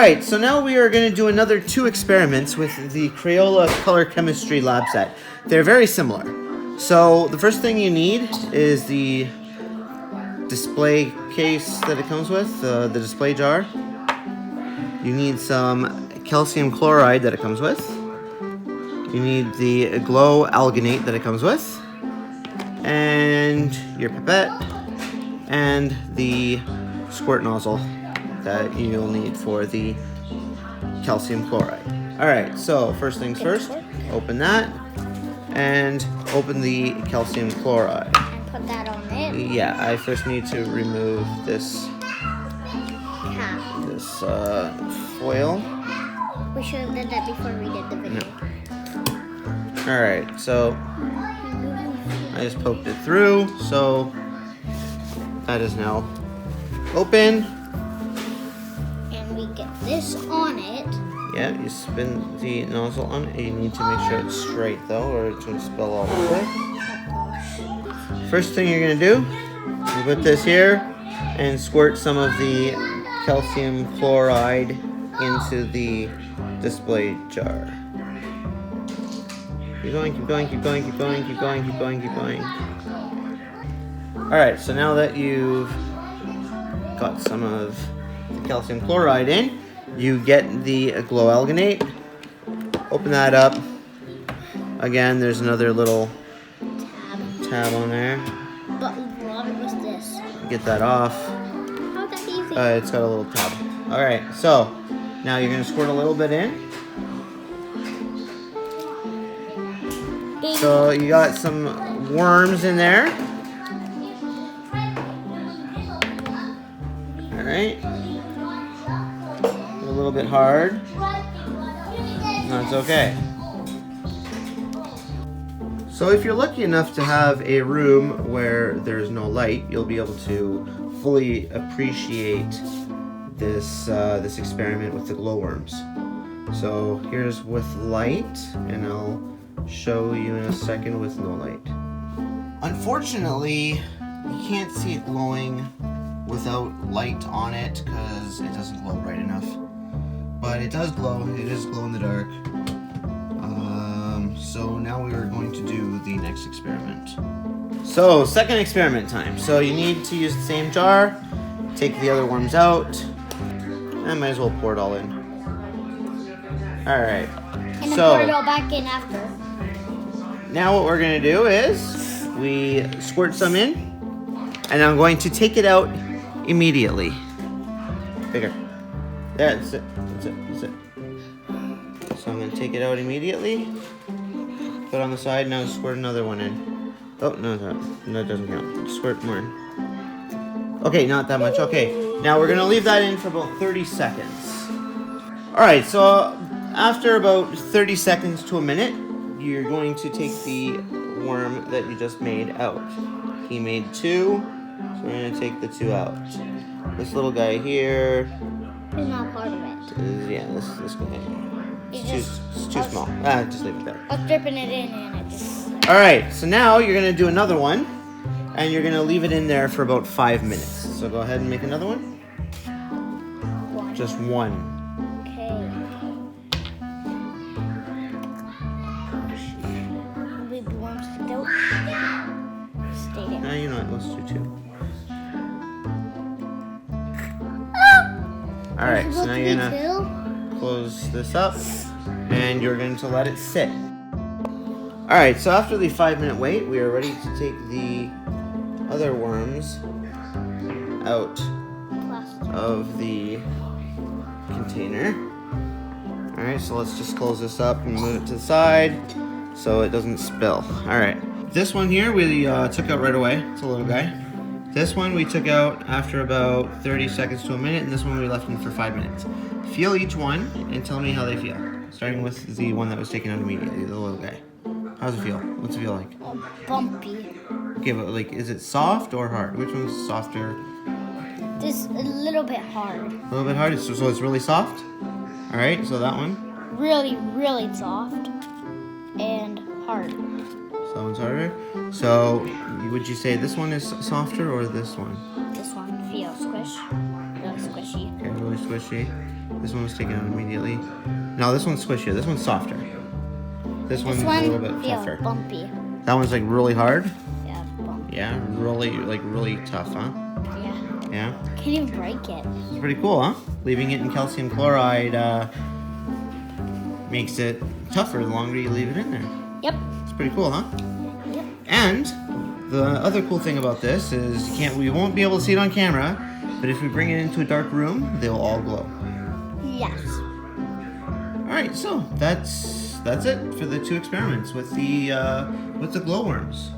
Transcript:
Alright, so now we are going to do another 2 experiments with the Crayola Color Chemistry Lab Set. They're very similar. So the first thing you need is the display case that it comes with, the display jar. You need some calcium chloride that it comes with. You need the glow alginate that it comes with. And your pipette. And the squirt nozzle that you'll need for the calcium chloride. Alright, so first things first, open that and open the calcium chloride. And put that on it? Yeah, I first need to remove this Cap. This foil. We should have done that before we did the video. No. Alright, so I just poked it through, so that is now open. And we get this on it. Yeah, you spin the nozzle on it. You need to make sure it's straight though, or it's going to spill all over. First thing you're going to do, you put this here and squirt some of the calcium chloride into the display jar. Keep going, keep going, keep going, keep going, keep going, keep going, keep going. Alright, so now that you've got some of the calcium chloride in, you get the glow alginate. Open that up. Again, there's another little tab on there. But what was this? Get that off. How's that easy? It's got a little tab. Alright, so now you're going to squirt a little bit in. So you got some worms in there. Alright. A little bit hard. That's okay. So if you're lucky enough to have a room where there's no light, you'll be able to fully appreciate this this experiment with the glowworms. So here's with light, and I'll show you in a second with no light. Unfortunately, you can't see it glowing without light on it because it doesn't glow bright enough. But it does glow. It is glow in the dark. So now we are going to do the next experiment. So second experiment time. So you need to use the same jar. Take the other worms out. I might as well pour it all in. All right. And then pour it all back in after. Now what we're gonna do is we squirt some in, and I'm going to take it out immediately. Bigger. There, that's it. That's it. That's it. So I'm gonna take it out immediately. Put it on the side. Now squirt another one in. Oh no, that doesn't count. Squirt more in. Okay, not that much. Okay. Now we're gonna leave that in for about 30 seconds. All right. So after about 30 seconds to a minute, you're going to take the worm that you just made out. He made 2, so we're going to take the 2 out. This little guy here. It's not part of it. Yeah, this guy. It's too small. Just leave it there. I was dripping it in and it just... Alright, so now you're going to do another one, and you're going to leave it in there for about 5 minutes. So go ahead and make another one. One. Just one. Okay. Baby worms stick out. Stay there. No, you know what, let's do 2. Alright, so now you're going to close this up, and you're going to let it sit. Alright, so after the 5-minute wait, we are ready to take the other worms out of the container. Alright, so let's just close this up and move it to the side so it doesn't spill. Alright, this one here we took out right away. It's a little guy. This one we took out after about 30 seconds to a minute, and this one we left in for 5 minutes. Feel each one and tell me how they feel. Starting with the one that was taken out immediately, the little guy. How's it feel? What's it feel like? Bumpy. Okay, but like, is it soft or hard? Which one's softer? Just a little bit hard. A little bit hard, so it's really soft? Alright, so that one? Really, really soft. And hard. So that one's harder. So, would you say this one is softer or this one? This one feels squish. Really squishy. Okay, really squishy. This one was taken out immediately. No, this one's squishier. This one's softer. This one's a little bit tougher. Bumpy. That one's like really hard. Yeah, bumpy. Yeah, really tough, huh? Yeah. Yeah. Can't even break it. It's pretty cool, huh? Leaving it in calcium chloride makes it tougher the longer you leave it in there. Yep. It's pretty cool, huh? Yep. And the other cool thing about this is we won't be able to see it on camera, but if we bring it into a dark room, they'll all glow. Yes. All right, so that's it for the 2 experiments with the glowworms.